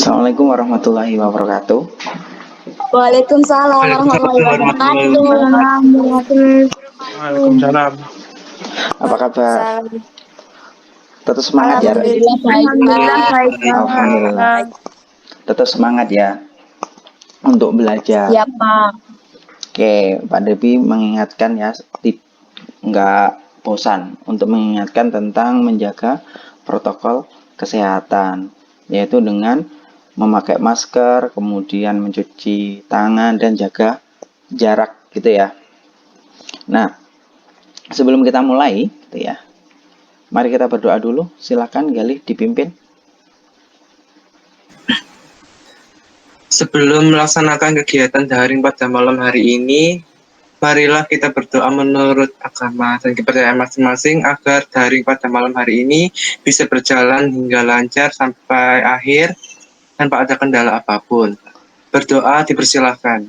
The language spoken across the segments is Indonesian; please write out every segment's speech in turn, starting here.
Assalamualaikum warahmatullahi wabarakatuh. Waalaikumsalam warahmatullahi Waalaikumsalam warahmatullahi wabarakatuh. Waalaikumsalam. Apa kabar? Waalaikumsalam. Tetap semangat ya, Rai? Alhamdulillah baik, Alhamdulillah Pak. baik. Alhamdulillah. Tetap semangat ya untuk belajar. Siap, Pak. Oke, Pak Debi mengingatkan ya, nggak bosan untuk mengingatkan tentang menjaga protokol kesehatan, yaitu dengan memakai masker, kemudian mencuci tangan dan jaga jarak gitu ya. Nah, sebelum kita mulai gitu ya, mari kita berdoa dulu. Silakan Galih dipimpin. Sebelum melaksanakan kegiatan daring pada malam hari ini, marilah kita berdoa menurut agama dan kepercayaan masing-masing agar daring pada malam hari ini bisa berjalan hingga lancar sampai akhir tanpa ada kendala apapun. Berdoa dipersilahkan.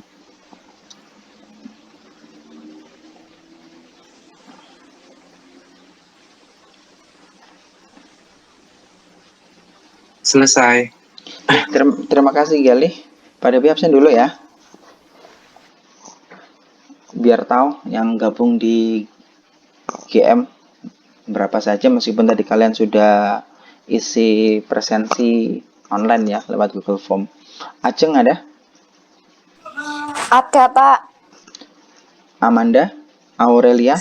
Selesai. Terima kasih Galih. Pak Debi absen dulu ya. Biar tahu yang gabung di GM berapa saja, meskipun tadi kalian sudah isi presensi online ya lewat Google Form. Ajeng ada? Ada, Pak. Amanda? Aurelia?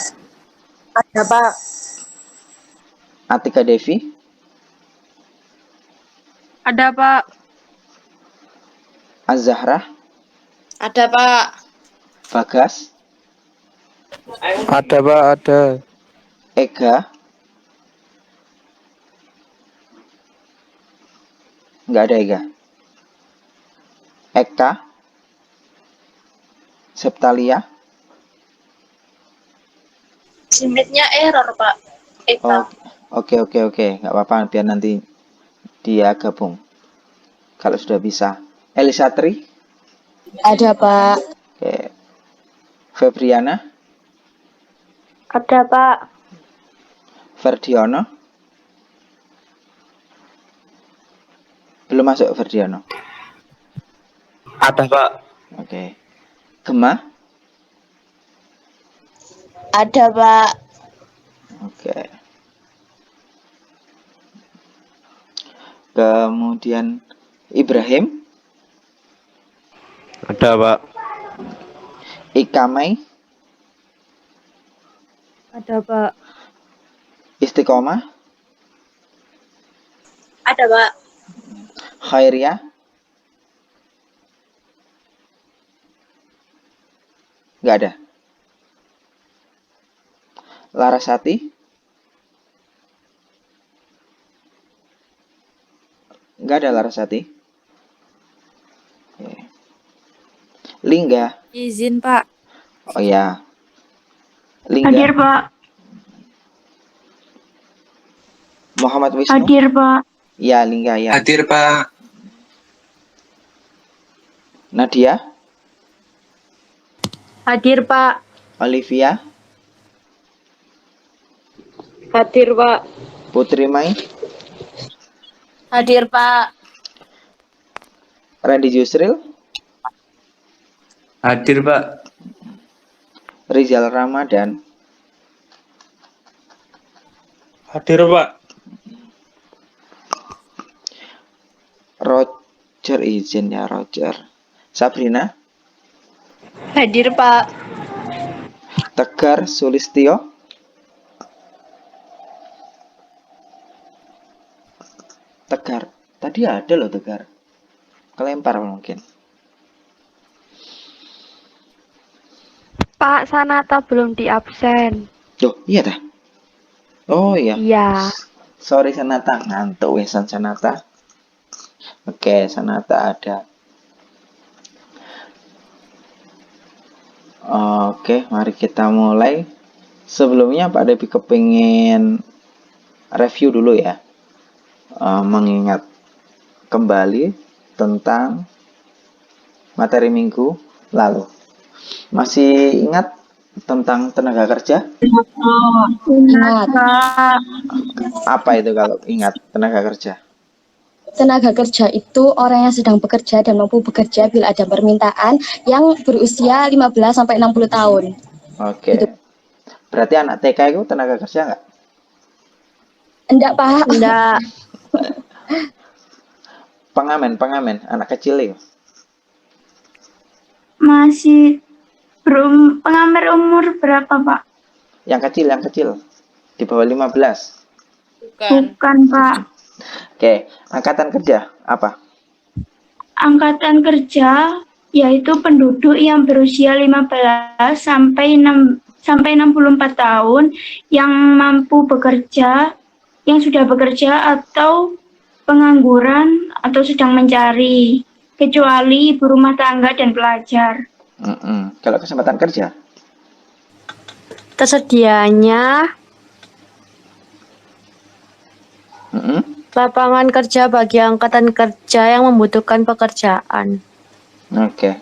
Ada, Pak. Atika Devi? Ada, Pak. Azahra? Ada, Pak. Bagas? Ada Pak, ada. Ega? Nggak ada Ega. Eka? Septalia? Simitnya error, Pak. Oh, oke. Nggak apa-apa, biar nanti dia gabung. Kalau sudah bisa. Elisatri? Ada, Pak. Oke. Febriana? Ada, Pak. Ferdiono? Belum masuk Ferdiono. Ada Pak. Oke. Gema? Ada, Pak. Oke. Kemudian Ibrahim? Ada Pak. Ikamai? Ada, Pak. Istiqomah? Ada, Pak. Khairia? Nggak ada. Larasati? Nggak ada Larasati. Oke. Lingga? Izin, Pak. Oh ya. Lingga? Hadir, Pak. Muhammad Wisnu? Hadir, Pak. Ya, Lingga ya. Hadir, Pak. Nadia? Hadir, Pak. Olivia? Hadir, Pak. Putri Mai? Hadir, Pak. Randy Jusril? Hadir Pak. Rizal Ramadan? Hadir, Pak. Roger izin ya, Roger. Sabrina? Hadir, Pak. Tegar Sulistyo? Tegar. Tadi ada loh Tegar. Kelempar mungkin. Pak, Sanata belum di absen. Tuh, iya dah. Oh iya. Iya. Sorry Sanata, ngantuk wesan Sanata. Oke, Sanata ada. Oke, mari kita mulai. Sebelumnya Pak Debi kepingin review dulu ya. Mengingat kembali tentang materi minggu lalu. Masih ingat tentang tenaga kerja? Ingat. Pak. Apa itu kalau ingat tenaga kerja? Tenaga kerja itu orang yang sedang bekerja dan mampu bekerja bila ada permintaan yang berusia 15 sampai 60 tahun. Oke. Gitu. Berarti anak TK itu tenaga kerja nggak? Enggak, Pak. Enggak. Pengamen, anak kecil itu. Masih pengamer umur berapa, Pak? Yang kecil. Di bawah 15. Bukan, Pak. Oke, angkatan kerja apa? Angkatan kerja yaitu penduduk yang berusia 15 sampai 64 tahun yang mampu bekerja, yang sudah bekerja atau pengangguran atau sedang mencari, kecuali ibu rumah tangga dan pelajar. Kalau kesempatan kerja? Tersedianya lapangan kerja bagi angkatan kerja yang membutuhkan pekerjaan. Oke.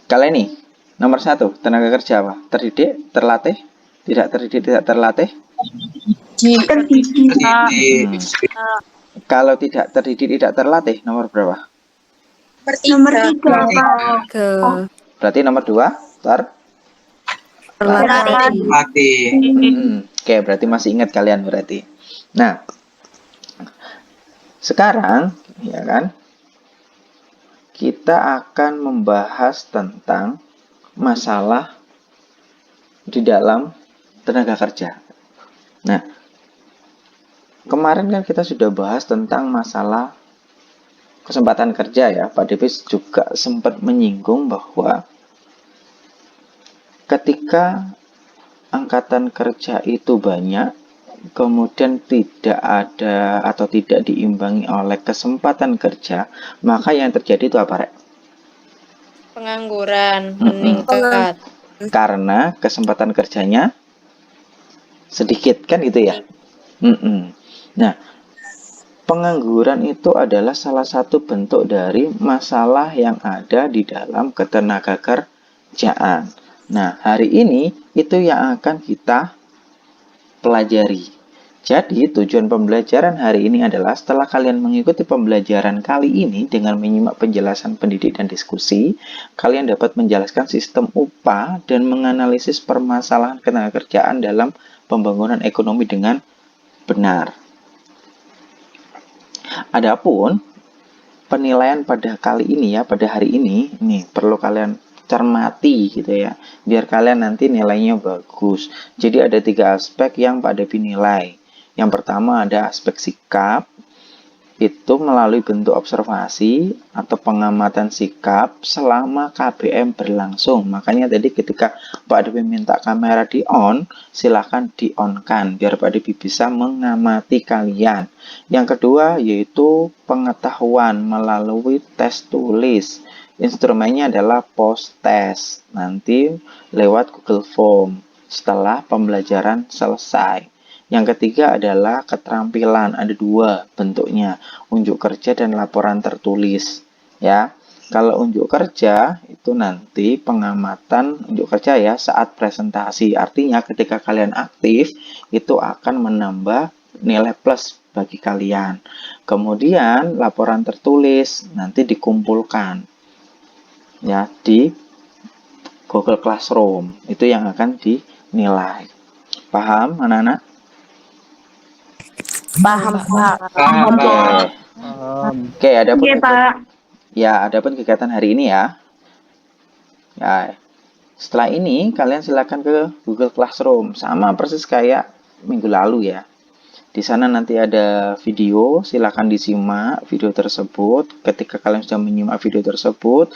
Kalian nih, nomor 1, tenaga kerja apa? Terdidik, terlatih, tidak terdidik, tidak terlatih? Terdidik, Pak. Kalau tidak terdidik, tidak terlatih, nomor berapa? Nomor 3, Pak. Berarti nomor 2, Latih. Oke, berarti masih ingat kalian berarti. Nah, sekarang ya kan, kita akan membahas tentang masalah di dalam tenaga kerja. Nah, kemarin kan kita sudah bahas tentang masalah kesempatan kerja ya. Pak Depis juga sempat menyinggung bahwa ketika angkatan kerja itu banyak, kemudian tidak ada atau tidak diimbangi oleh kesempatan kerja, maka yang terjadi itu apa, Rek? Pengangguran meningkat. Karena kesempatan kerjanya sedikit, kan gitu ya? Nah, pengangguran itu adalah salah satu bentuk dari masalah yang ada di dalam ketenaga kerjaan. Nah, hari ini itu yang akan kita pelajari. Jadi, tujuan pembelajaran hari ini adalah setelah kalian mengikuti pembelajaran kali ini dengan menyimak penjelasan pendidik dan diskusi, kalian dapat menjelaskan sistem upah dan menganalisis permasalahan ketenaga kerjaan dalam pembangunan ekonomi dengan benar. Adapun penilaian pada kali ini ya, pada hari ini perlu kalian cermati gitu ya, biar kalian nanti nilainya bagus. Jadi ada 3 aspek yang pada dinilai. Yang pertama ada aspek sikap, itu melalui bentuk observasi atau pengamatan sikap selama KBM berlangsung. Makanya tadi ketika Pak Dewi minta kamera di on, silahkan di on kan biar Pak Dewi bisa mengamati kalian. Yang kedua yaitu pengetahuan melalui tes tulis. Instrumennya adalah post test, nanti lewat Google Form setelah pembelajaran selesai. Yang ketiga adalah keterampilan, ada 2 bentuknya, unjuk kerja dan laporan tertulis. Ya, kalau unjuk kerja itu nanti pengamatan unjuk kerja ya saat presentasi. Artinya ketika kalian aktif itu akan menambah nilai plus bagi kalian. Kemudian laporan tertulis nanti dikumpulkan ya di Google Classroom, itu yang akan dinilai. Paham anak-anak? Paham, Pak. Oke, Pak. Adapun kegiatan hari ini ya. Ya, setelah ini kalian silakan ke Google Classroom, sama persis kayak minggu lalu ya. Di sana nanti ada video, silakan disimak video tersebut. Ketika kalian sudah menyimak video tersebut,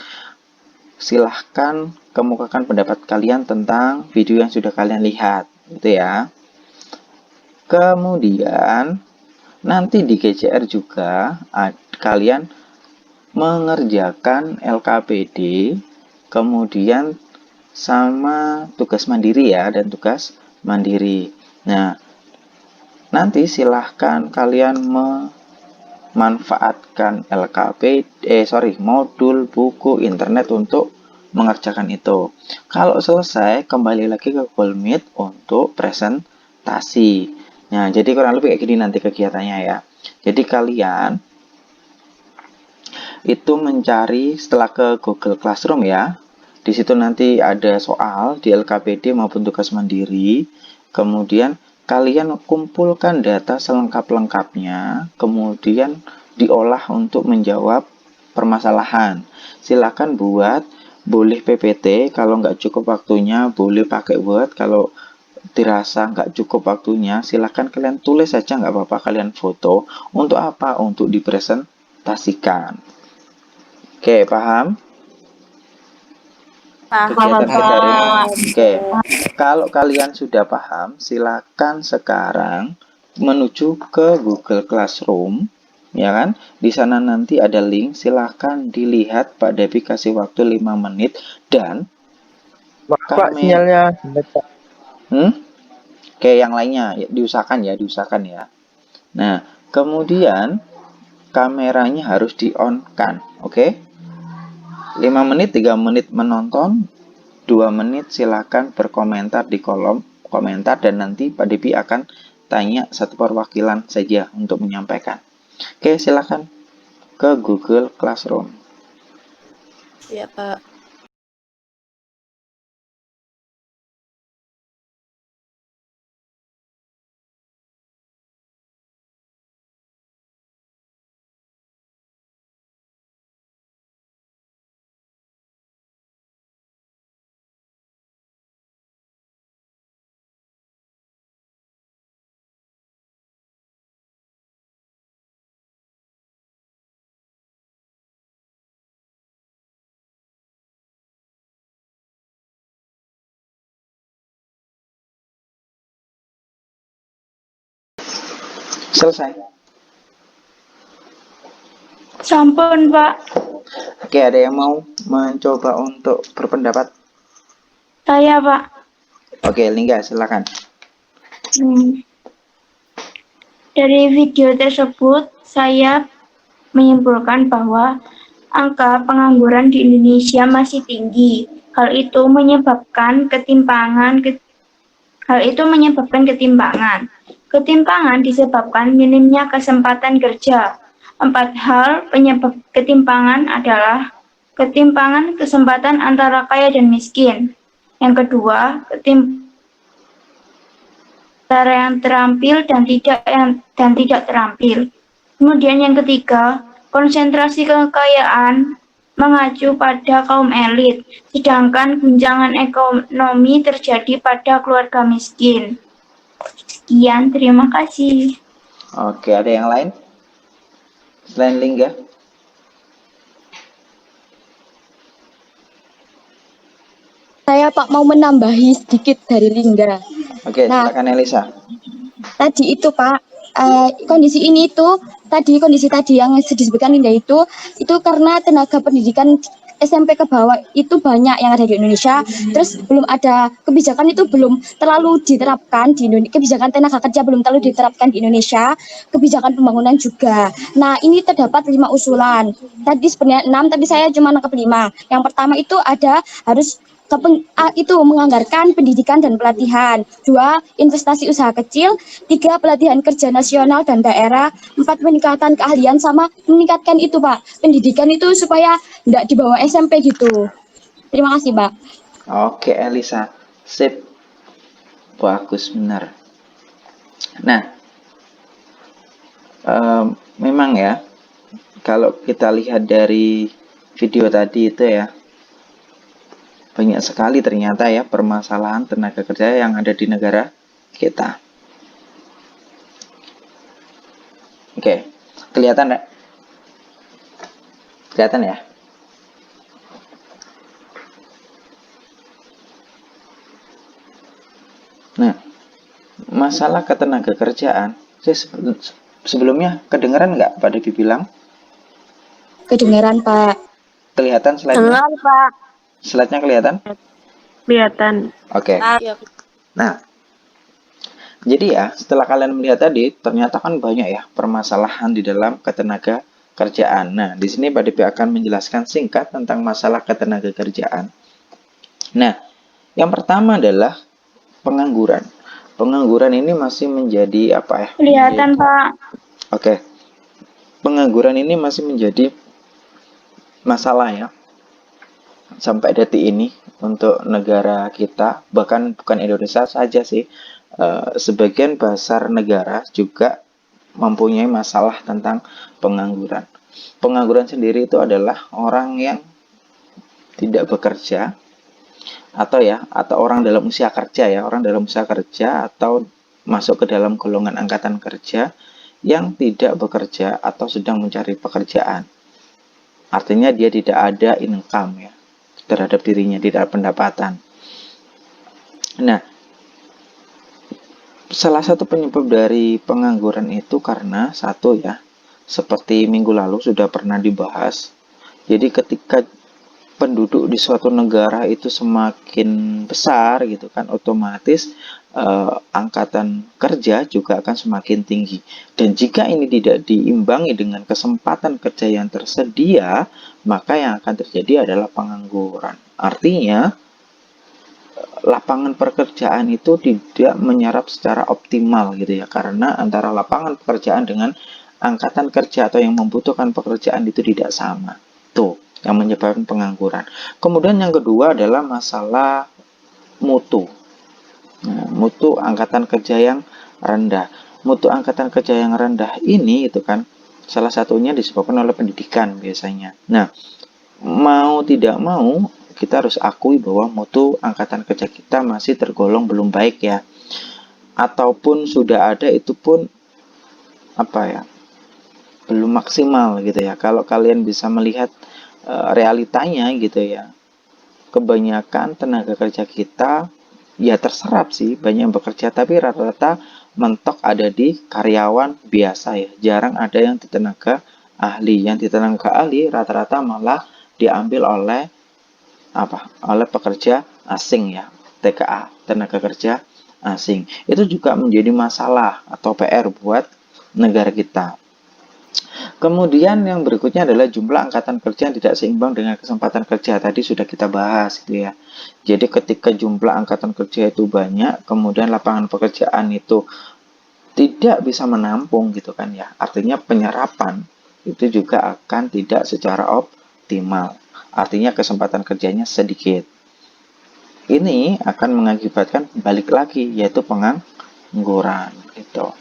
silahkan kemukakan pendapat kalian tentang video yang sudah kalian lihat, gitu ya. Kemudian nanti di GCR juga kalian mengerjakan LKPD, kemudian sama tugas mandiri ya, dan tugas mandiri. Nah, nanti silahkan kalian memanfaatkan modul, buku, internet untuk mengerjakan itu. Kalau selesai, kembali lagi ke Google Meet untuk presentasi. Nah, jadi kurang lebih kayak gini nanti kegiatannya ya. Jadi kalian itu mencari setelah ke Google Classroom ya. Di situ nanti ada soal di LKPD maupun tugas mandiri. Kemudian kalian kumpulkan data selengkap-lengkapnya, kemudian diolah untuk menjawab permasalahan. Silakan buat, boleh PPT, kalau nggak cukup waktunya boleh pakai Word, kalau dirasa nggak cukup waktunya silakan kalian tulis saja, nggak apa-apa, kalian foto. Untuk apa? Untuk dipresentasikan. Oke, paham? Kegiatan hari ini. Oke, kalau kalian sudah paham, silakan sekarang menuju ke Google Classroom, ya kan? Di sana nanti ada link, silakan dilihat. Pak Devi kasih waktu 5 menit dan Maaf Pak, sinyalnya jelek, Pak. Oke, yang lainnya diusahakan ya. Nah, kemudian kameranya harus di-on-kan, oke? 5 menit, 3 menit menonton, 2 menit silakan berkomentar di kolom komentar dan nanti Pak Devi akan tanya satu perwakilan saja untuk menyampaikan. Oke, silakan ke Google Classroom. Ya, Pak. Selesai. Sampun, Pak. Oke, ada yang mau mencoba untuk berpendapat? Saya, Pak. Oke, Lingga, silakan. Dari video tersebut, saya menyimpulkan bahwa angka pengangguran di Indonesia masih tinggi. Hal itu menyebabkan ketimpangan. Ketimpangan disebabkan minimnya kesempatan kerja. 4 hal penyebab ketimpangan adalah ketimpangan kesempatan antara kaya dan miskin. Yang kedua, antara yang terampil dan tidak terampil. Kemudian yang ketiga, konsentrasi kekayaan mengacu pada kaum elit, sedangkan guncangan ekonomi terjadi pada keluarga miskin. Sekian, terima kasih. Oke, ada yang lain? Selain Lingga? Saya Pak mau menambahi sedikit dari Lingga. Oke, Nah, silakan Elisa. tadi itu Pak, kondisi tadi yang disebutkan Linda itu karena tenaga pendidikan SMP ke bawah itu banyak yang ada di Indonesia, terus belum ada kebijakan itu belum terlalu diterapkan di Indonesia, kebijakan tenaga kerja belum terlalu diterapkan di Indonesia, kebijakan pembangunan juga. Nah, ini terdapat 5 usulan. Tadi sebenarnya 6, tapi saya cuma nangkep 5. Yang pertama itu ada harus itu menganggarkan pendidikan dan pelatihan. 2, investasi usaha kecil. 3, pelatihan kerja nasional dan daerah. 4, peningkatan keahlian sama meningkatkan itu Pak, pendidikan itu supaya tidak di bawah SMP gitu. Terima kasih Pak. Oke, Elisa. Sip. Bagus, benar. Nah, memang ya, kalau kita lihat dari video tadi itu ya, banyak sekali ternyata ya permasalahan tenaga kerja yang ada di negara kita. Oke, kelihatan ya? Kelihatan ya? Nah, masalah ketenaga kerjaan, saya sebelumnya kedengaran nggak Pak Devi bilang? Kedengaran Pak. Kelihatan slide-nya? Dengar, Pak. Slide-nya kelihatan? Kelihatan. Oke. Nah, jadi ya setelah kalian melihat tadi, ternyata kan banyak ya permasalahan di dalam ketenaga kerjaan. Nah, di sini Pak Devi akan menjelaskan singkat tentang masalah ketenaga kerjaan. Nah, yang pertama adalah pengangguran. Pengangguran ini masih menjadi apa ya? Kelihatan, Pak. Oke. pengangguran ini masih menjadi masalah ya sampai detik ini untuk negara kita, bahkan bukan Indonesia saja sih, sebagian besar negara juga mempunyai masalah tentang pengangguran. Pengangguran sendiri itu adalah orang yang tidak bekerja atau orang dalam usia kerja ya, orang dalam usia kerja atau masuk ke dalam golongan angkatan kerja yang tidak bekerja atau sedang mencari pekerjaan. Artinya dia tidak ada income ya terhadap dirinya, tidak ada pendapatan. Nah, salah satu penyebab dari pengangguran itu karena satu ya, seperti minggu lalu sudah pernah dibahas. Jadi ketika penduduk di suatu negara itu semakin besar gitu kan, otomatis angkatan kerja juga akan semakin tinggi. Dan jika ini tidak diimbangi dengan kesempatan kerja yang tersedia, maka yang akan terjadi adalah pengangguran. Artinya lapangan pekerjaan itu tidak menyerap secara optimal gitu ya, karena antara lapangan pekerjaan dengan angkatan kerja atau yang membutuhkan pekerjaan itu tidak sama. Tuh yang menyebabkan pengangguran. Kemudian yang kedua adalah masalah mutu. Nah, mutu angkatan kerja yang rendah. Mutu angkatan kerja yang rendah ini itu kan salah satunya disebabkan oleh pendidikan biasanya. Nah, mau tidak mau kita harus akui bahwa mutu angkatan kerja kita masih tergolong belum baik ya. Ataupun sudah ada itu pun belum maksimal gitu ya. Kalau kalian bisa melihat realitanya gitu ya, kebanyakan tenaga kerja kita ya terserap sih, banyak yang bekerja, tapi rata-rata mentok ada di karyawan biasa ya, jarang ada yang di tenaga ahli. Yang di tenaga ahli rata-rata malah diambil oleh pekerja asing ya, TKA, tenaga kerja asing. Itu juga menjadi masalah atau PR buat negara kita. Kemudian yang berikutnya adalah jumlah angkatan kerja yang tidak seimbang dengan kesempatan kerja. Tadi sudah kita bahas gitu ya. Jadi ketika jumlah angkatan kerja itu banyak, kemudian lapangan pekerjaan itu tidak bisa menampung gitu kan ya. Artinya penyerapan itu juga akan tidak secara optimal. Artinya kesempatan kerjanya sedikit. Ini akan mengakibatkan balik lagi yaitu pengangguran gitu.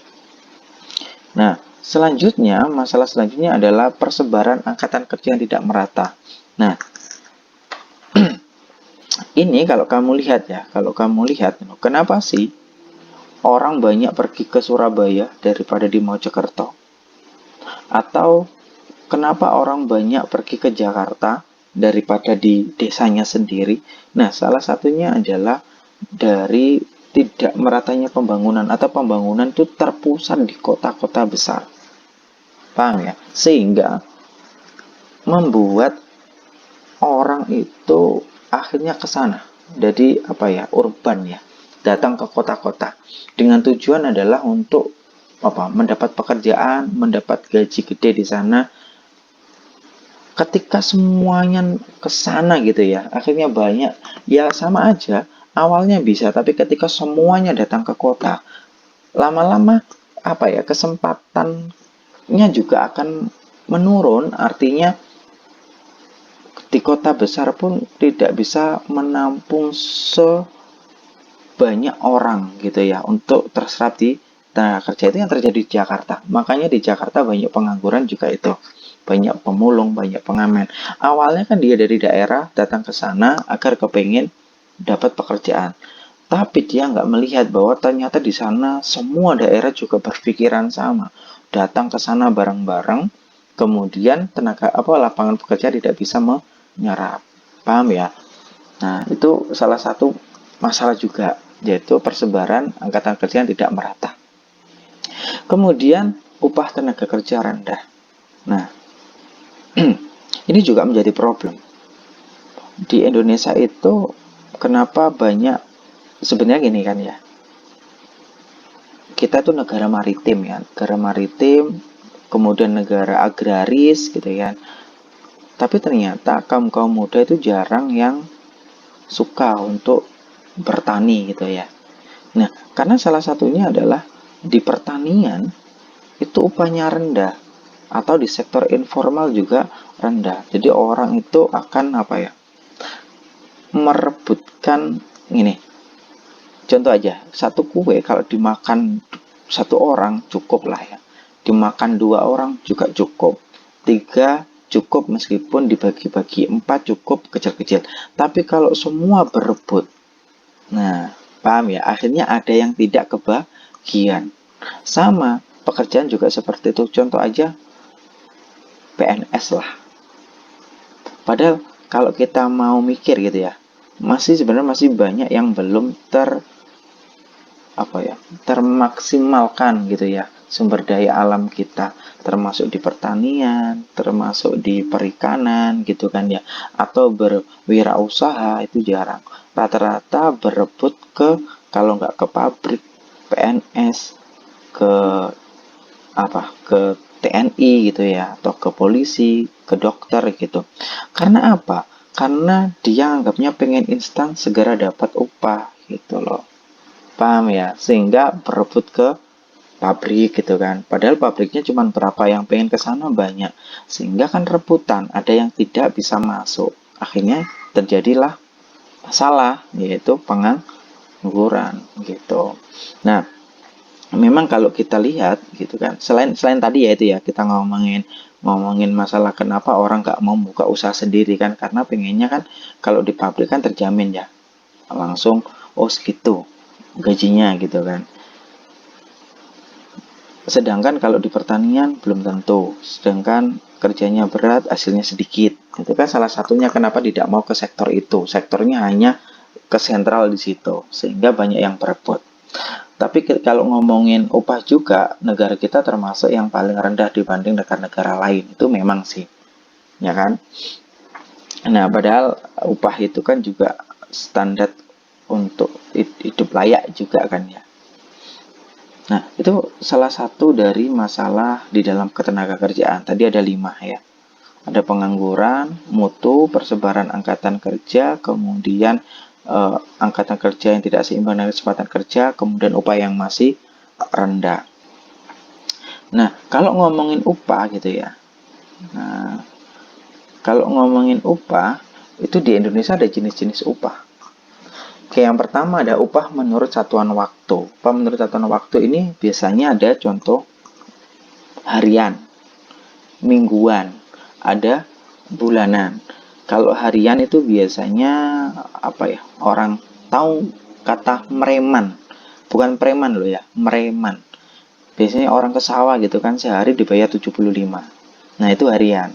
Nah, selanjutnya, masalah selanjutnya adalah persebaran angkatan kerja yang tidak merata. Nah, ini kalau kamu lihat ya, kenapa sih orang banyak pergi ke Surabaya daripada di Mojokerto? Atau kenapa orang banyak pergi ke Jakarta daripada di desanya sendiri? Nah, salah satunya adalah dari tidak meratanya pembangunan atau pembangunan itu terpusat di kota-kota besar. Paham ya? Sehingga membuat orang itu akhirnya ke sana. Jadi urban ya. Datang ke kota-kota dengan tujuan adalah untuk mendapat pekerjaan, mendapat gaji gede di sana. Ketika semuanya ke sana gitu ya, akhirnya banyak. Ya sama aja, awalnya bisa, tapi ketika semuanya datang ke kota, lama-lama kesempatannya juga akan menurun. Artinya di kota besar pun tidak bisa menampung sebanyak orang gitu ya untuk terserap di tenaga kerja. Itu yang terjadi di Jakarta. Makanya di Jakarta banyak pengangguran juga itu. Banyak pemulung, banyak pengamen. Awalnya kan dia dari daerah datang ke sana agar kepingin dapat pekerjaan. Tapi dia nggak melihat bahwa ternyata di sana semua daerah juga berpikiran sama. Datang ke sana bareng-bareng, kemudian lapangan pekerja tidak bisa menyerap. Paham ya? Nah, itu salah satu masalah juga, yaitu persebaran angkatan kerja yang tidak merata. Kemudian upah tenaga kerja rendah. Nah, ini juga menjadi problem. Di Indonesia itu kenapa banyak, sebenarnya gini kan ya, kita tuh negara maritim ya, kemudian negara agraris gitu ya. Tapi ternyata kaum muda itu jarang yang suka untuk bertani gitu ya. Nah, karena salah satunya adalah di pertanian itu upahnya rendah. atau di sektor informal juga rendah. Jadi orang itu akan merebutkan ini. Contoh aja, satu kue kalau dimakan satu orang cukup lah ya. Dimakan 2 orang juga cukup. 3 cukup meskipun dibagi-bagi, 4 cukup kecil-kecil. Tapi kalau semua berebut, nah paham ya, akhirnya ada yang tidak kebagian. Sama, pekerjaan juga seperti itu. Contoh aja PNS lah. Padahal kalau kita mau mikir gitu ya, sebenarnya masih banyak yang belum termaksimalkan gitu ya sumber daya alam kita, termasuk di pertanian, termasuk di perikanan gitu kan ya, atau berwirausaha itu jarang. Rata-rata berebut kalau nggak ke pabrik, PNS, ke ke TNI gitu ya, atau ke polisi, ke dokter gitu. Karena apa? Karena dia anggapnya pengen instan segera dapat upah gitu loh. Paham ya? Sehingga berebut ke pabrik gitu kan. Padahal pabriknya cuma berapa, yang pengen ke sana banyak. Sehingga kan rebutan, ada yang tidak bisa masuk. Akhirnya terjadilah masalah, yaitu pengangguran gitu. Nah, memang kalau kita lihat gitu kan, selain tadi ya itu ya, kita ngomongin masalah kenapa orang nggak mau buka usaha sendiri kan, karena pengennya kan kalau di pabrik kan terjamin ya, langsung segitu gajinya gitu kan. Sedangkan kalau di pertanian belum tentu, sedangkan kerjanya berat, hasilnya sedikit. Itu kan salah satunya kenapa tidak mau ke sektor itu. Sektornya hanya ke sentral di situ, sehingga banyak yang berebut. Tapi kalau ngomongin upah juga, negara kita termasuk yang paling rendah dibanding negara-negara lain. Itu memang sih, ya kan? Nah, padahal upah itu kan juga standar untuk hidup layak juga kan ya. Nah, itu salah satu dari masalah di dalam ketenagakerjaan. Tadi ada 5 ya. Ada pengangguran, mutu, persebaran angkatan kerja, kemudian angkatan kerja yang tidak seimbang dengan kesempatan kerja, kemudian upah yang masih rendah. Nah, kalau ngomongin upah gitu ya. Nah, kalau ngomongin upah, itu di Indonesia ada jenis-jenis upah. Oke, yang pertama ada upah menurut satuan waktu. Upah menurut satuan waktu ini biasanya ada contoh harian, mingguan, ada bulanan. Kalau harian itu biasanya orang tahu kata mereman. Bukan preman loh ya, mereman. Biasanya orang ke sawah gitu kan, sehari dibayar 75. Nah, itu harian.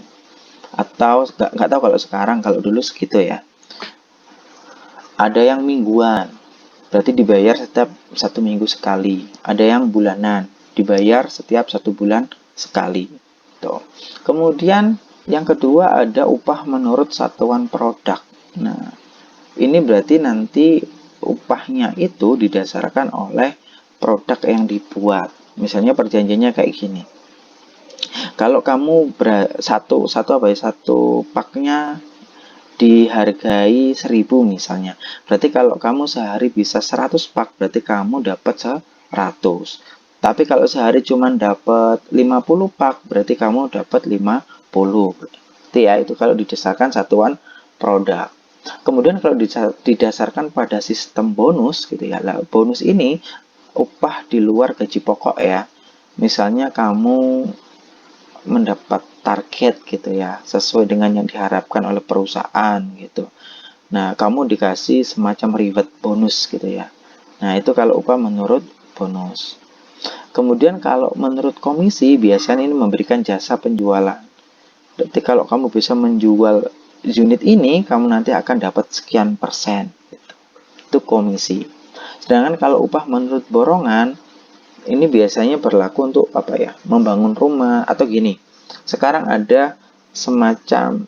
Atau nggak tahu kalau sekarang, kalau dulu segitu ya. Ada yang mingguan, berarti dibayar setiap 1 minggu sekali. Ada yang bulanan, dibayar setiap 1 bulan sekali. Tuh. Kemudian yang kedua ada upah menurut satuan produk. Nah, ini berarti nanti upahnya itu didasarkan oleh produk yang dibuat. Misalnya perjanjiannya kayak gini. Kalau kamu satu paknya dihargai 1.000 misalnya. Berarti kalau kamu sehari bisa 100 pak, berarti kamu dapat 100. Tapi kalau sehari cuma dapat 50 pak, berarti kamu dapat 50. Berarti ya, itu kalau didasarkan satuan produk. Kemudian kalau didasarkan pada sistem bonus gitu ya. Lah, bonus ini upah di luar gaji pokok ya. Misalnya kamu mendapat target gitu ya, sesuai dengan yang diharapkan oleh perusahaan gitu. Nah, kamu dikasih semacam reward bonus gitu ya. Nah, itu kalau upah menurut bonus. Kemudian kalau menurut komisi, biasanya ini memberikan jasa penjualan. Berarti kalau kamu bisa menjual unit ini, kamu nanti akan dapat sekian persen gitu. Itu komisi. Sedangkan kalau upah menurut borongan, ini biasanya berlaku untuk membangun rumah atau gini. Sekarang ada semacam,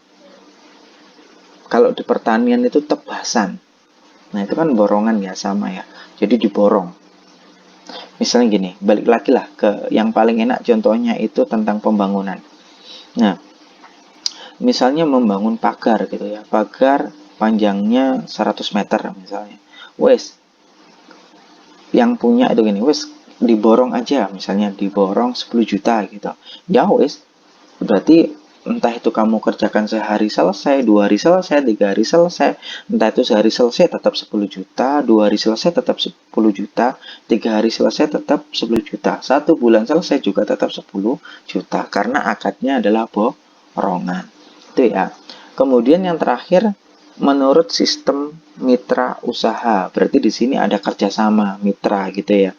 kalau di pertanian itu tebasan. Nah, itu kan borongan ya, sama ya. Jadi diborong. Misalnya gini, balik lagi lah ke yang paling enak contohnya itu tentang pembangunan. Nah, misalnya membangun pagar gitu ya. Pagar panjangnya 100 meter misalnya. Yang punya itu gini, diborong aja, misalnya diborong 10 juta gitu. Ya Berarti entah itu kamu kerjakan sehari selesai, 2 hari selesai, 3 hari selesai, entah itu sehari selesai tetap 10 juta, 2 hari selesai tetap 10 juta, 3 hari selesai tetap 10 juta, 1 bulan selesai juga tetap 10 juta, karena akadnya adalah borongan. Itu ya. Kemudian yang terakhir, menurut sistem mitra usaha, berarti di sini ada kerjasama mitra gitu ya.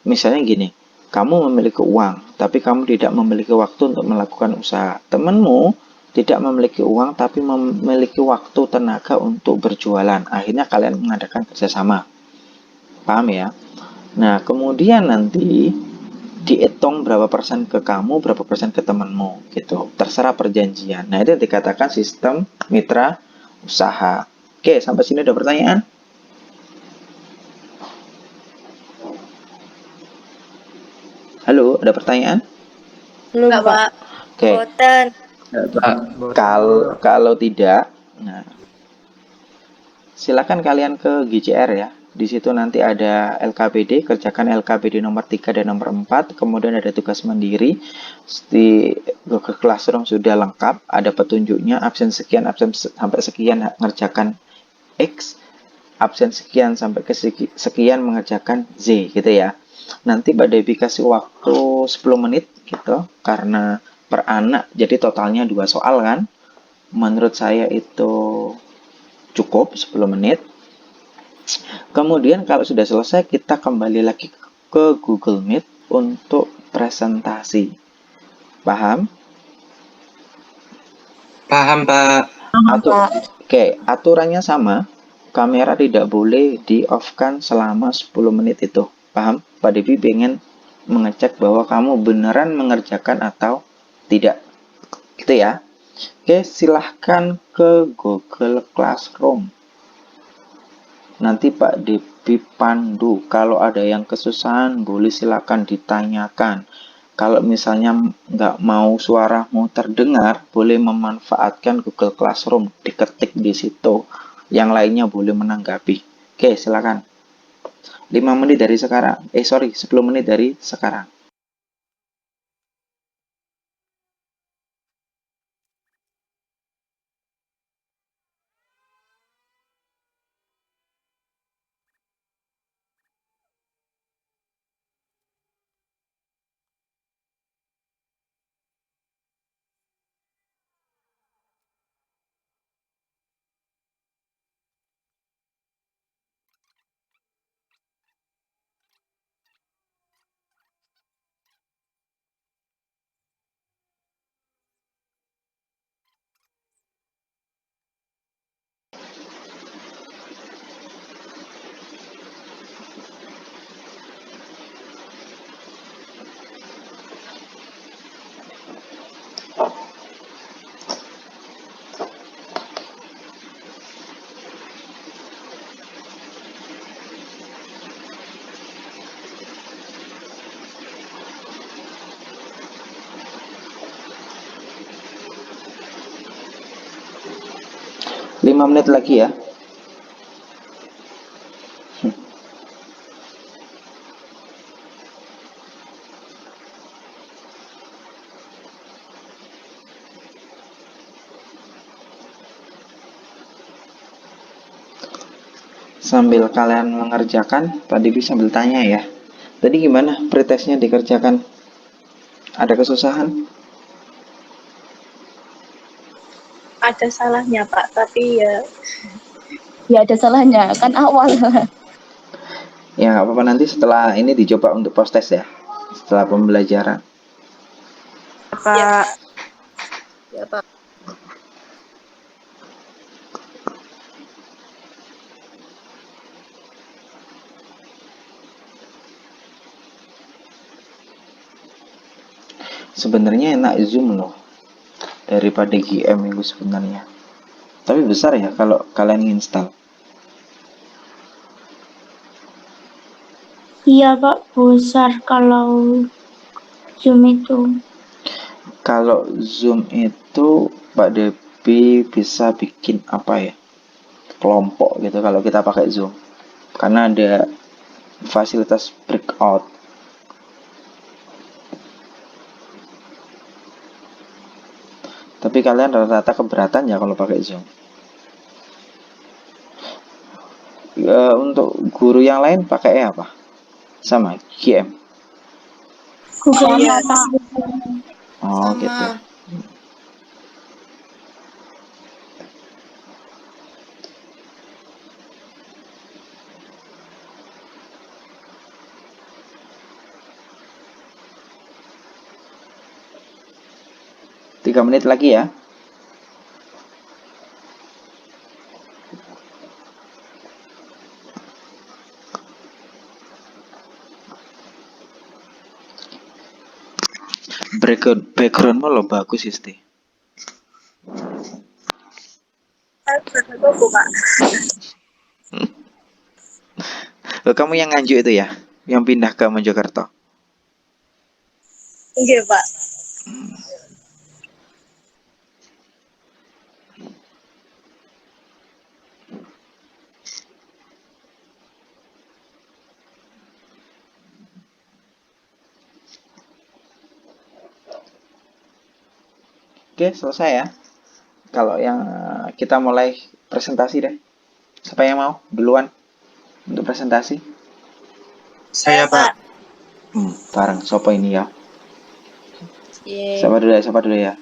Misalnya gini, kamu memiliki uang, tapi kamu tidak memiliki waktu untuk melakukan usaha. Temanmu tidak memiliki uang, tapi memiliki waktu tenaga untuk berjualan. Akhirnya kalian mengadakan kerjasama. Paham ya? Nah, kemudian nanti dihitung berapa persen ke kamu, berapa persen ke temanmu, gitu. Terserah perjanjian. Nah, itu yang dikatakan sistem mitra usaha. Oke, sampai sini ada pertanyaan? Halo, ada pertanyaan? Belum, Pak. Oke. Boten. Kalau tidak, nah, silakan kalian ke GCR ya. Di situ nanti ada LKPD, kerjakan LKPD nomor 3 dan nomor 4, kemudian ada tugas mandiri. Di Google Classroom sudah lengkap, ada petunjuknya, absen sekian, absen sampai sekian ngerjakan X, absen sekian sampai ke sekian mengerjakan Z gitu ya. Nanti Mbak Devi kasih waktu 10 menit gitu, karena per anak, jadi totalnya 2 soal kan. Menurut saya itu cukup 10 menit. Kemudian kalau sudah selesai, kita kembali lagi ke Google Meet untuk presentasi. Paham? Paham, Pak. Oke, aturannya sama. Kamera tidak boleh di-off-kan selama 10 menit itu. Paham? Pak Devi pengen mengecek bahwa kamu beneran mengerjakan atau tidak. Gitu ya. Oke, silahkan ke Google Classroom. Nanti Pak Devi pandu. Kalau ada yang kesusahan, boleh silakan ditanyakan. Kalau misalnya nggak mau suaramu terdengar, boleh memanfaatkan Google Classroom, diketik di situ. Yang lainnya boleh menanggapi. Oke, silakan. 5 menit dari sekarang. 10 menit dari sekarang. Lima menit lagi ya. Sambil kalian mengerjakan, Pak Devi sambil tanya ya. Tadi gimana pretestnya dikerjakan? Ada kesusahan? Ada salahnya, Pak, tapi ya Ya ada salahnya, kan awal. Ya nggak apa-apa, nanti setelah ini dicoba untuk post test ya. Setelah pembelajaran. Pak. Ya, Pak. Sebenarnya enak Zoom loh daripada GM itu sebenarnya. Tapi besar ya kalau kalian install. Iya, Pak, besar kalau Zoom itu. Kalau Zoom itu Pak Devi bisa bikin apa ya? Kelompok gitu kalau kita pakai Zoom. Karena ada fasilitas breakout. kalian rata-rata keberatan ya kalau pakai Zoom. Untuk guru yang lain pakai apa? Sama GM. Google Iya, Meet, Pak. Oh gitu. Sama. 3 menit lagi ya. Backgroundmu lo bagus Isti. Saya bukan toko, Pak. Lo kamu yang Nganjuk itu ya, yang pindah ke Mojokerto. Iya, Pak. Oke, selesai ya. Kalau yang kita mulai presentasi deh. Siapa yang mau duluan untuk presentasi? Saya, Pak. Bareng. Sopo ini ya? Yeay. Siapa dulu ya?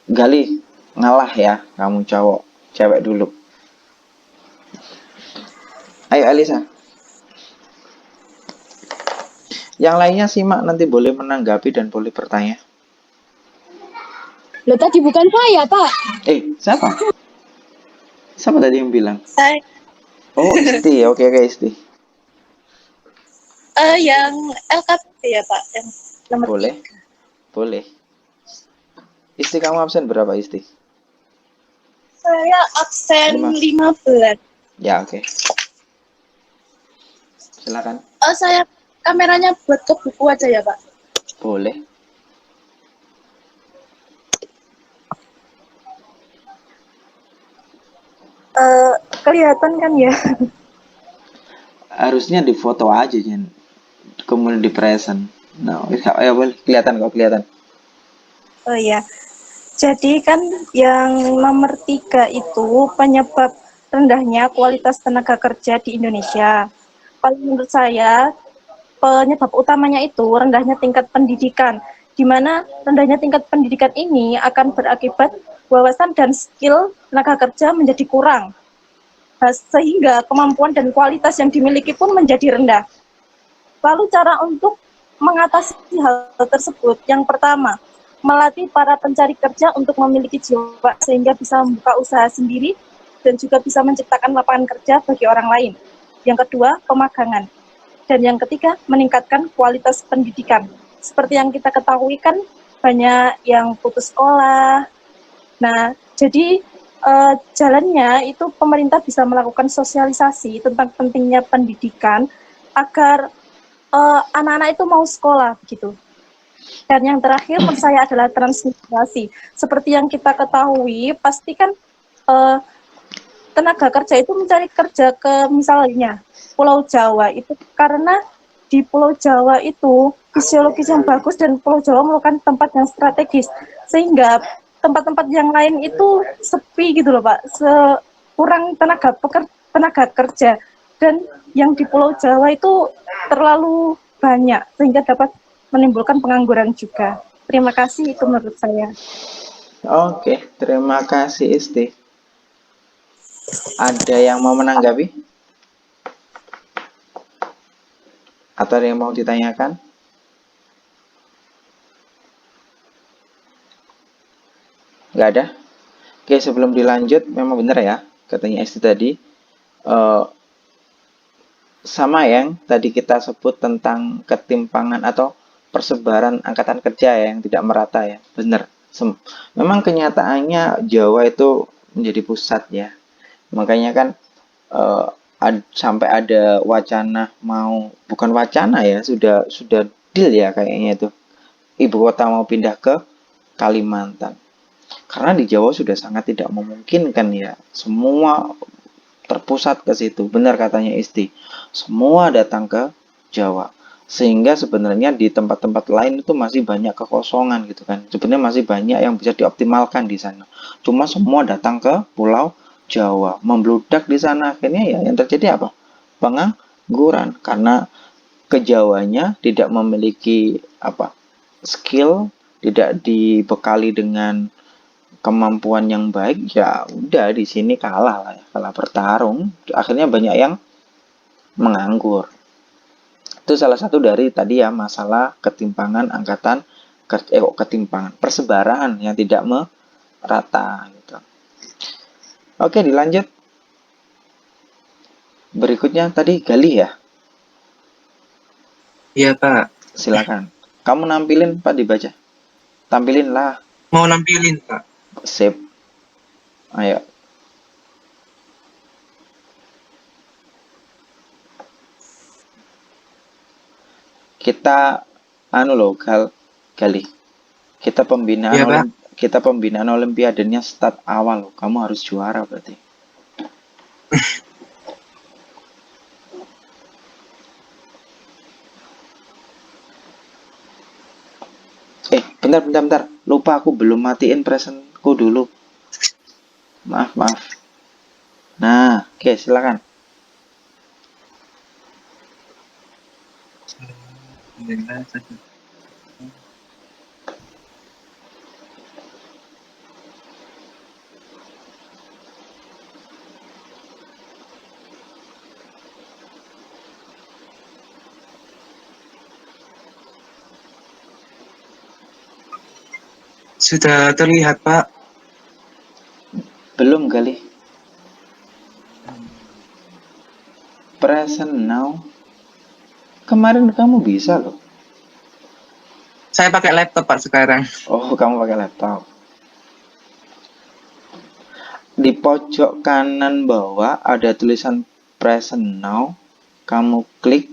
Gali, ngalah ya. Kamu cowok, cewek dulu. Ayo Alisa. Yang lainnya simak, nanti boleh menanggapi dan boleh bertanya. Loh tadi bukan saya, Pak. Siapa? Siapa tadi yang bilang? Saya Oh, Isti. Oke, Isti. yang LKP ya, Pak, yang nomor Boleh. 3. Boleh. Isti, kamu absen berapa Isti? Saya absen 5. 15. Ya, oke. Silakan. Saya kameranya buat ke buku aja ya, Pak. Boleh. Kelihatan kan ya? Harusnya di foto aja, Jen. Kemudian di present. Nah, ya boleh. Kelihatan kok, kelihatan. Oh iya. Jadi kan yang nomor 3 itu penyebab rendahnya kualitas tenaga kerja di Indonesia. Kalau menurut saya, penyebab utamanya itu rendahnya tingkat pendidikan, di mana rendahnya tingkat pendidikan ini akan berakibat wawasan dan skill tenaga kerja menjadi kurang, sehingga kemampuan dan kualitas yang dimiliki pun menjadi rendah. Lalu cara untuk mengatasi hal tersebut, yang pertama, melatih para pencari kerja untuk memiliki jiwa sehingga bisa membuka usaha sendiri dan juga bisa menciptakan lapangan kerja bagi orang lain. Yang kedua, pemagangan. Dan yang ketiga, meningkatkan kualitas pendidikan. Seperti yang kita ketahui kan banyak yang putus sekolah. Nah, jadi jalannya itu pemerintah bisa melakukan sosialisasi tentang pentingnya pendidikan agar anak-anak itu mau sekolah gitu. Dan yang terakhir menurut saya adalah transmigrasi. Seperti yang kita ketahui, pasti kan tenaga kerja itu mencari kerja ke misalnya Pulau Jawa itu karena di Pulau Jawa itu fisiologis yang bagus dan Pulau Jawa merupakan tempat yang strategis sehingga tempat-tempat yang lain itu sepi gitu loh Pak, kurang tenaga kerja dan yang di Pulau Jawa itu terlalu banyak sehingga dapat menimbulkan pengangguran juga. Terima kasih, itu menurut saya. Oke, terima kasih Isti. Ada yang mau menanggapi? Atau ada yang mau ditanyakan? Nggak ada? Oke, sebelum dilanjut, memang benar ya, katanya Isti tadi. Sama yang tadi kita sebut tentang ketimpangan atau persebaran angkatan kerja ya, yang tidak merata ya. Benar. Memang kenyataannya Jawa itu menjadi pusat ya. Makanya kan sampai ada wacana bukan wacana ya, sudah deal ya kayaknya itu. Ibu kota mau pindah ke Kalimantan. Karena di Jawa sudah sangat tidak memungkinkan ya. Semua terpusat ke situ. Benar katanya Isti. Semua datang ke Jawa. Sehingga sebenarnya di tempat-tempat lain itu masih banyak kekosongan gitu kan. Sebenarnya masih banyak yang bisa dioptimalkan di sana. Cuma semua datang ke Pulau Jawa, membludak di sana. Akhirnya ya yang terjadi apa? Pengangguran karena kejawanya tidak memiliki skill, tidak dibekali dengan kemampuan yang baik, ya udah di sini kalah lah ya, kalah bertarung. Akhirnya banyak yang menganggur. Itu salah satu dari tadi ya masalah ketimpangan ketimpangan persebaran yang tidak merata gitu. Oke, dilanjut. Berikutnya tadi Gali ya. Iya, Pak. Silakan. Kamu nampilin Pak, dibaca. Tampilin lah. Mau nampilin, Pak. Sip. Ayo. Kita Gali. Iya, Pak. Kita pembinaan olimpiadenya start awal loh. Kamu harus juara berarti. Bentar. Lupa aku belum matiin presentku dulu. Maaf. Nah, oke, silakan. Sudah terlihat, Pak. Belum Gali. Present now. Kemarin kamu bisa loh. Saya pakai laptop, Pak, sekarang. Oh, kamu pakai laptop. Di pojok kanan bawah ada tulisan present now. Kamu klik,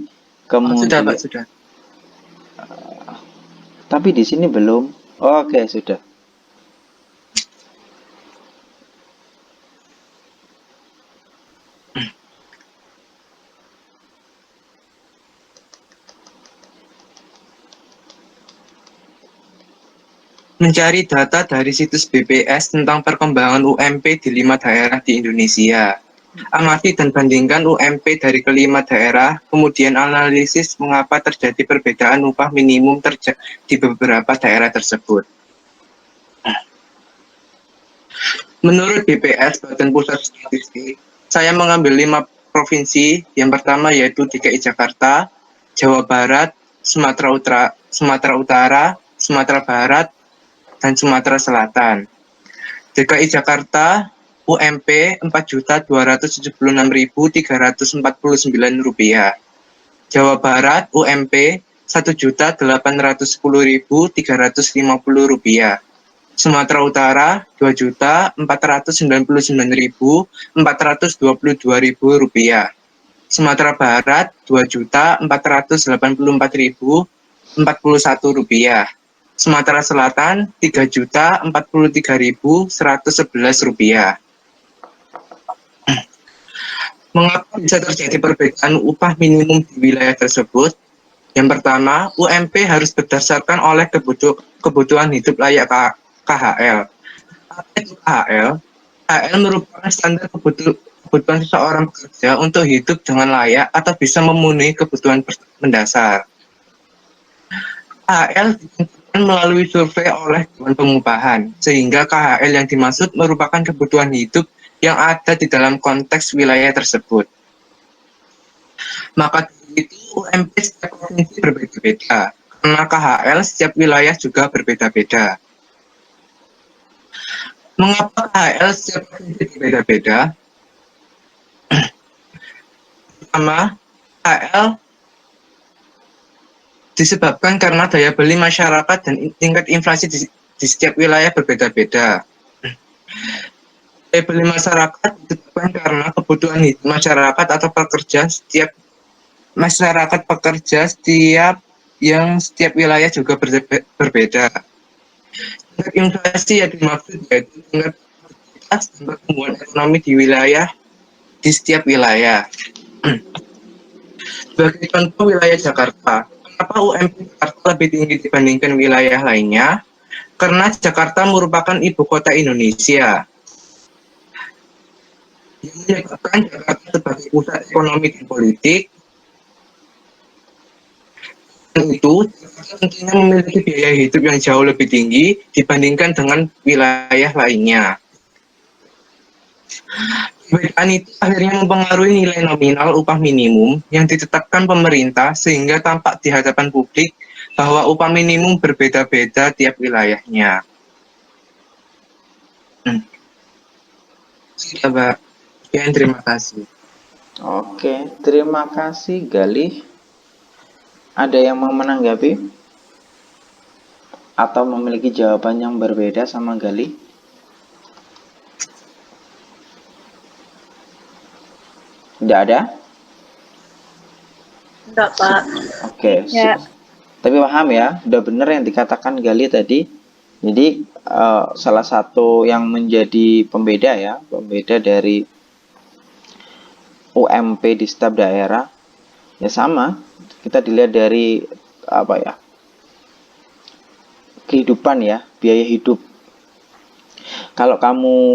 kemudian. Sudah, Pak, sudah. Tapi di sini belum. Oke, sudah. Mencari data dari situs BPS tentang perkembangan UMP di 5 daerah di Indonesia. Amati dan bandingkan UMP dari kelima daerah, kemudian analisis mengapa terjadi perbedaan upah minimum di beberapa daerah tersebut. Menurut BPS, Badan Pusat Statistik, saya mengambil 5 provinsi. Yang pertama yaitu DKI Jakarta, Jawa Barat, Sumatera Utara, Sumatera Barat, dan Sumatera Selatan. DKI Jakarta UMP Rp4.276.349. Jawa Barat UMP Rp1.810.350. Sumatera Utara Rp2.499.422. Sumatera Barat Rp2.484.041. Sumatera Selatan Rp3.043.111. Mengapa bisa terjadi perbedaan upah minimum di wilayah tersebut? Yang pertama, UMP harus berdasarkan oleh kebutuhan hidup layak KHL. Apa itu KHL? KHL merupakan standar kebutuhan seseorang pekerja untuk hidup dengan layak atau bisa memenuhi kebutuhan mendasar. KHL ditentukan melalui survei oleh Dewan Pengupahan, sehingga KHL yang dimaksud merupakan kebutuhan hidup yang ada di dalam konteks wilayah tersebut. Maka itu UMP setiap provinsi berbeda-beda, karena KHL setiap wilayah juga berbeda-beda. Mengapa KHL setiap provinsi berbeda-beda? Pertama, KHL disebabkan karena daya beli masyarakat dan tingkat inflasi di setiap wilayah berbeda-beda. Daya beli masyarakat disebabkan karena kebutuhan hidup masyarakat atau pekerja setiap wilayah juga berbeda. Tingkat inflasi yang dimaksud yaitu tingkat produktivitas dan pertumbuhan ekonomi di setiap wilayah. Sebagai contoh wilayah Jakarta, Kenapa UMP Jakarta lebih tinggi dibandingkan wilayah lainnya? Karena Jakarta merupakan ibu kota Indonesia. Yang menyebabkan Jakarta sebagai pusat ekonomi dan politik, dan itu Jakarta tentunya memiliki biaya hidup yang jauh lebih tinggi dibandingkan dengan wilayah lainnya. Perbedaan itu akhirnya mempengaruhi nilai nominal upah minimum yang ditetapkan pemerintah sehingga tampak di hadapan publik bahwa upah minimum berbeda-beda tiap wilayahnya. Sudah, Mbak. Sekian, terima kasih. Oke, terima kasih Galih. Ada yang mau menanggapi? Atau memiliki jawaban yang berbeda sama Galih? Tidak ada? Enggak, Pak. Oke, Ya. tapi paham ya, udah bener yang dikatakan Gali tadi. Jadi salah satu yang menjadi pembeda ya, pembeda dari UMP di setiap daerah ya sama. Kita dilihat dari apa ya, kehidupan ya, biaya hidup. Kalau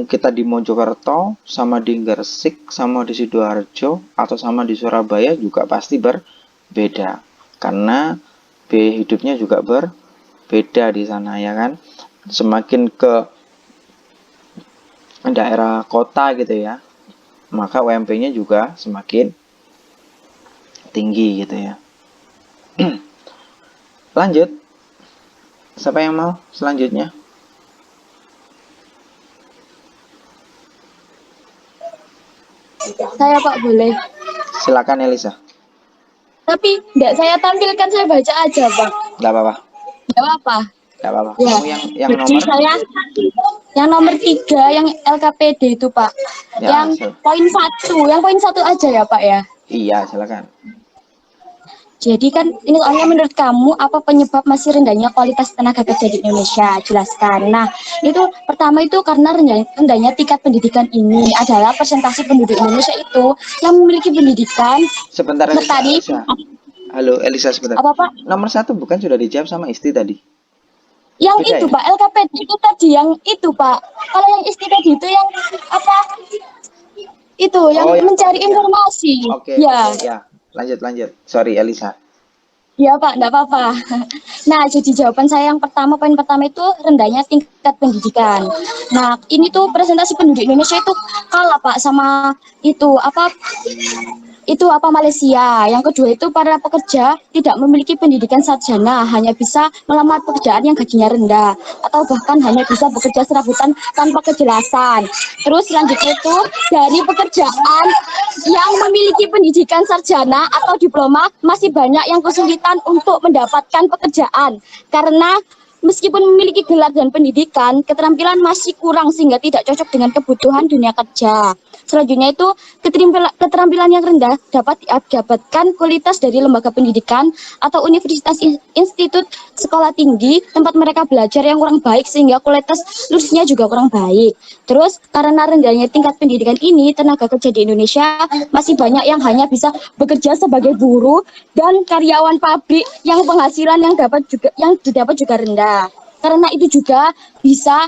kita di Mojokerto sama di Gresik sama di Sidoarjo atau sama di Surabaya juga pasti berbeda karena biaya hidupnya juga berbeda di sana ya kan. Semakin ke daerah kota gitu ya, maka UMP-nya juga semakin tinggi gitu ya. Lanjut, siapa yang mau selanjutnya? Saya Pak boleh. Silakan Elisa. Tapi enggak saya tampilkan, saya baca aja Pak. Nggak apa-apa, Enggak apa-apa. nggak apa-apa. Ya. Kamu yang Jadi nomor? saya yang nomor 3 yang LKPD itu Pak. Ya, Yang poin 1 aja ya Pak ya. iya silakan. Jadi kan ini soalnya menurut kamu apa penyebab masih rendahnya kualitas tenaga kerja di Indonesia? Jelaskan. Nah, itu pertama itu karena rendahnya tingkat pendidikan ini adalah persentase penduduk Indonesia itu yang memiliki pendidikan Sebentar Elisa, bertani. Elisa. Halo Elisa sebentar. Apa Pak? Nomor 1 bukan sudah dijawab sama Isti tadi? Yang Beda itu ya? Pak, LKPD itu tadi yang itu Pak. Kalau yang isti tadi itu yang apa? Itu yang Oh, yang mencari topik ya. informasi. Oke, Ya. oke, ya. Lanjut. Sorry Elisa. Ya Pak, enggak apa-apa. Nah, jadi jawaban saya yang pertama, poin pertama itu rendahnya tingkat pendidikan. Nah, ini tuh presentasi penduduk Indonesia itu kalah Pak sama itu apa Malaysia. Yang kedua itu para pekerja tidak memiliki pendidikan sarjana, hanya bisa melamar pekerjaan yang gajinya rendah atau bahkan hanya bisa bekerja serabutan tanpa kejelasan. Terus selanjutnya itu dari pekerjaan yang memiliki pendidikan sarjana atau diploma masih banyak yang kesulitan untuk mendapatkan pekerjaan karena meskipun memiliki gelar dan pendidikan, keterampilan masih kurang sehingga tidak cocok dengan kebutuhan dunia kerja. Selanjutnya itu keterampilan yang rendah dapat didapatkan kualitas dari lembaga pendidikan atau universitas institut sekolah tinggi tempat mereka belajar yang kurang baik sehingga kualitas lulusnya juga kurang baik. Terus karena rendahnya tingkat pendidikan ini, tenaga kerja di Indonesia masih banyak yang hanya bisa bekerja sebagai buruh dan karyawan pabrik yang penghasilan yang didapat juga rendah. Karena itu juga bisa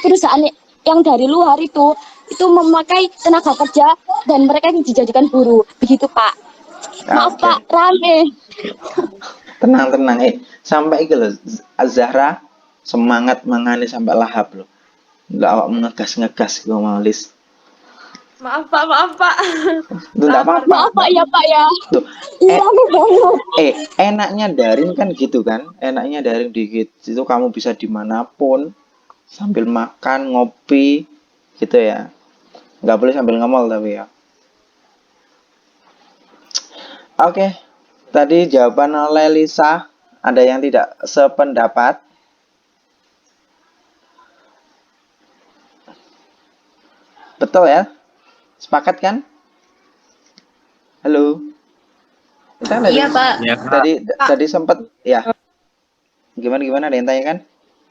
perusahaan yang dari luar itu memakai tenaga kerja dan mereka dijadikan buruh. Begitu Pak. Maaf Oke. Pak, rame. Tenang. Sampai iki lho Zahra semangat mangane sampai lahap loh. Enggak awak ngegas gue mau list. Maaf Pak. Itu enggak apa-apa. Maaf Pak ya Pak ya. Tuh, Iya banget. enaknya daring kan gitu kan? Enaknya daring dikit. Itu kamu bisa dimanapun sambil makan, ngopi gitu ya. Nggak boleh sambil ngemol tapi ya. Oke, tadi jawaban oleh Lisa. Ada yang tidak sependapat? Betul ya? Sepakat kan? Halo? Kita Iya, Pak. Tadi sempat ya. Gimana ada yang tanya kan?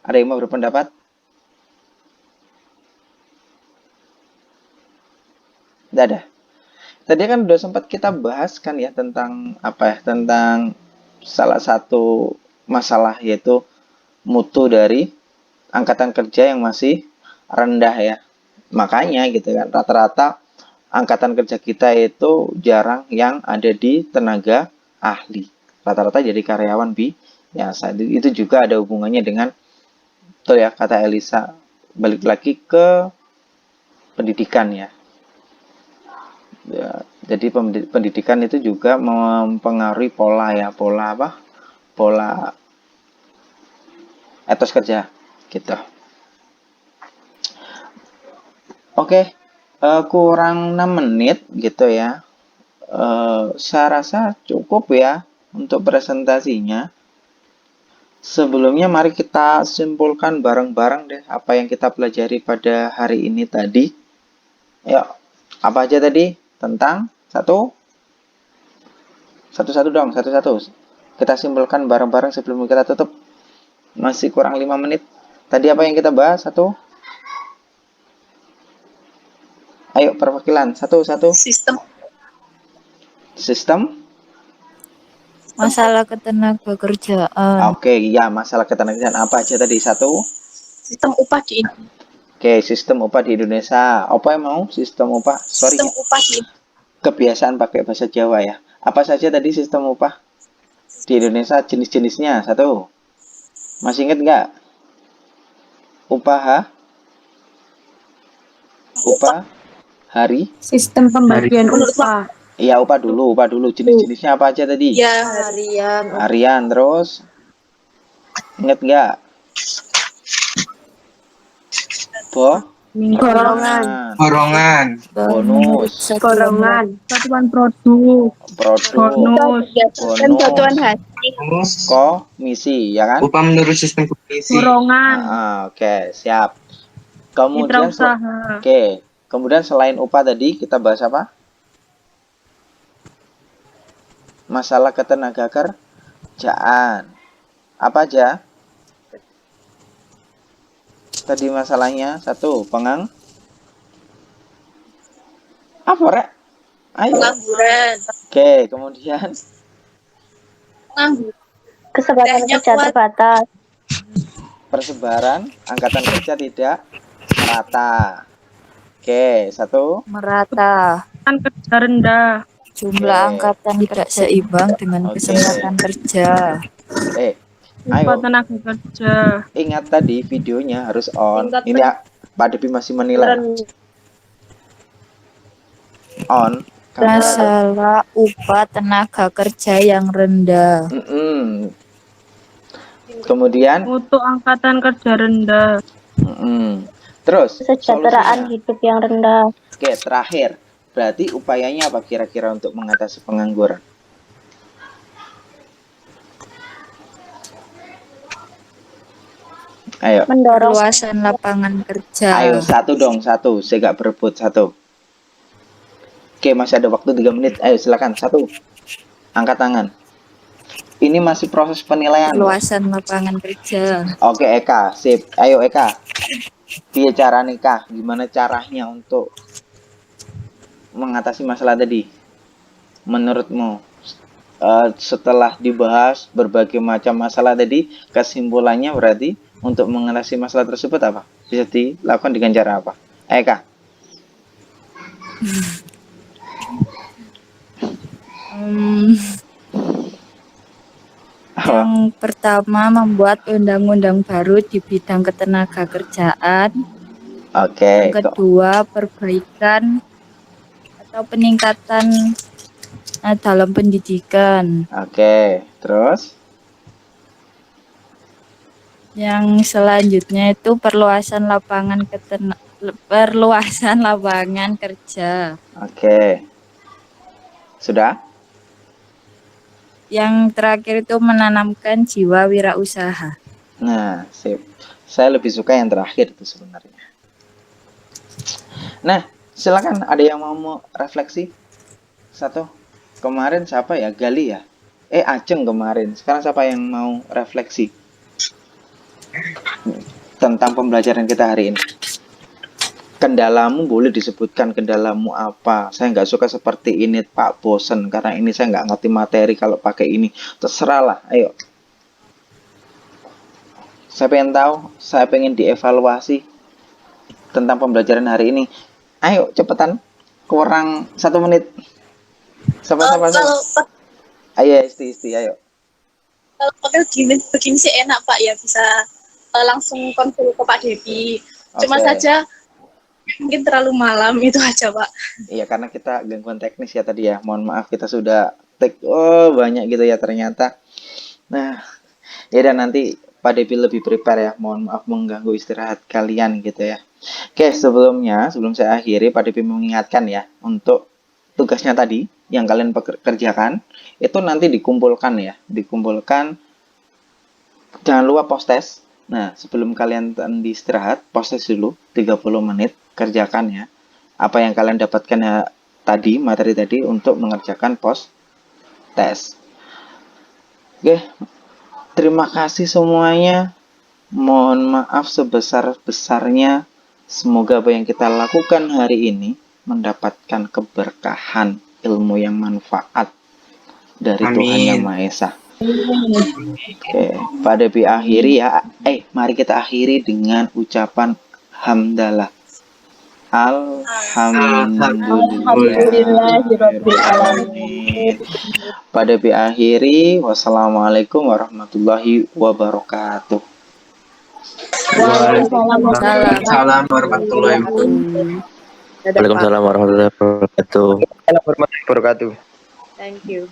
Ada yang mau berpendapat? Tidak ada. Tadi kan udah sempat kita bahas kan ya tentang apa ya? Tentang salah satu masalah, yaitu mutu dari angkatan kerja yang masih rendah ya. Makanya gitu kan, rata-rata angkatan kerja kita itu jarang yang ada di tenaga ahli. Rata-rata jadi karyawan biasa. Itu juga ada hubungannya dengan, betul ya kata Elisa, balik lagi ke pendidikan ya. Ya, jadi pendidikan itu juga mempengaruhi pola ya, pola apa? Pola etos kerja gitu. Oke, kurang 6 menit gitu ya. Saya rasa cukup ya untuk presentasinya. Sebelumnya mari kita simpulkan bareng-bareng deh apa yang kita pelajari pada hari ini tadi. Yuk, apa aja tadi? Tentang satu dong, satu-satu. Kita simpulkan bareng-bareng sebelum kita tutup. Masih kurang 5 menit. Tadi apa yang kita bahas? Satu. Ayo perwakilan, satu-satu. Sistem. Masalah ketenaga kerjaan. Oke, ya masalah ketenagakerjaan apa aja tadi? Satu. Sistem upah di Oke, sistem upah di Indonesia. Apa yang mau sistem upah? Sorry, sistem upah di kebiasaan pakai bahasa Jawa ya. Apa saja tadi sistem upah di Indonesia, jenis-jenisnya? Satu. Masih ingat nggak? Upah hari? Sistem pembagian upah. Iya, upah dulu. Jenis-jenisnya apa aja tadi? ya Harian, terus ingat nggak? Golongan. Borongan, Bonus, Golongan. Satuan produk. bonus, dan satuan hasil. terus komisi, ya kan? upah menurut sistem komisi. Oke, siap. Kemudian, kemudian selain upah tadi kita bahas apa? Masalah ketenaga kerjaan. Apa aja? Tadi masalahnya satu, apa rek? Ayo. Pengangguran. Oke, kemudian Kesempatan kerja terbatas. persebaran angkatan kerja tidak merata. Oke, satu. Merata. Kerja rendah. Jumlah angkatan tidak seimbang dengan kesempatan kerja. Ayo. Tenaga kerja. Ingat tadi videonya harus on. Ini Pak Depi masih menilai. On. Masalah upah tenaga kerja yang rendah. Kemudian Untuk angkatan kerja rendah. terus Kesejahteraan solusinya. hidup yang rendah. Oke, terakhir. Berarti upayanya apa kira-kira untuk mengatasi pengangguran? Ayo. Mendorong perluasan lapangan kerja. Ayo, satu dong, satu. Saya gak berebut, satu. Oke, masih ada waktu 3 menit. Ayo, silakan. Satu. Angkat tangan. Ini masih proses penilaian. Perluasan lapangan kerja. Oke, Eka. Sip. Ayo, Eka. Piye cara nikah? Gimana caranya untuk mengatasi masalah tadi? Menurutmu? Setelah dibahas berbagai macam masalah tadi, kesimpulannya berarti untuk mengatasi masalah tersebut apa? Bisa dilakukan dengan cara apa? Eka. Yang pertama, membuat undang-undang baru di bidang ketenaga kerjaan. Oke. Yang kedua, perbaikan atau peningkatan dalam pendidikan. Oke, terus? Yang selanjutnya itu perluasan lapangan kerja. Oke. Sudah? Yang terakhir itu menanamkan jiwa wirausaha. Nah, sip. Saya lebih suka yang terakhir itu sebenarnya. Nah, silakan ada yang mau refleksi? Satu. Kemarin siapa ya? Gali ya? Aceng kemarin. Sekarang siapa yang mau refleksi tentang pembelajaran kita hari ini? kendalamu boleh disebutkan kendalamu apa. Saya nggak suka seperti ini Pak, bosen karena ini saya nggak ngerti materi kalau pakai ini. Terserah lah, ayo. Saya pengen tahu, saya pengen dievaluasi tentang pembelajaran hari ini. Ayo cepetan, kurang 1 menit. Siapa? Kalau Ayo Isti, ayo. pakai begini sih enak Pak ya, bisa langsung konsul ke Pak Depi. Cuma Oke. saja mungkin terlalu malam itu aja Pak. Iya, karena kita gangguan teknis ya tadi ya. Mohon maaf kita sudah take banyak gitu ya ternyata. Nah, ya dan nanti Pak Depi lebih prepare ya. Mohon maaf mengganggu istirahat kalian gitu ya. Oke, sebelum saya akhiri, Pak Depi mengingatkan ya untuk tugasnya tadi yang kalian kerjakan itu nanti dikumpulkan ya. Dikumpulkan, jangan lupa post test. Nah, sebelum kalian istirahat, post test dulu 30 menit, kerjakan ya. Apa yang kalian dapatkan ya tadi, materi tadi untuk mengerjakan post test. Oke, terima kasih semuanya. Mohon maaf sebesar-besarnya. Semoga apa yang kita lakukan hari ini mendapatkan keberkahan, ilmu yang manfaat dari Tuhan Yang Maha Esa. Oke, Pak Depi akhiri ya. Mari kita akhiri dengan ucapan hamdalah. Alhamdulillahirobbilalamin. Pak Depi akhiri. Wassalamualaikum warahmatullahi wabarakatuh. Waalaikumsalam warahmatullahi wabarakatuh. Waalaikumsalam warahmatullahi wabarakatuh. Thank you.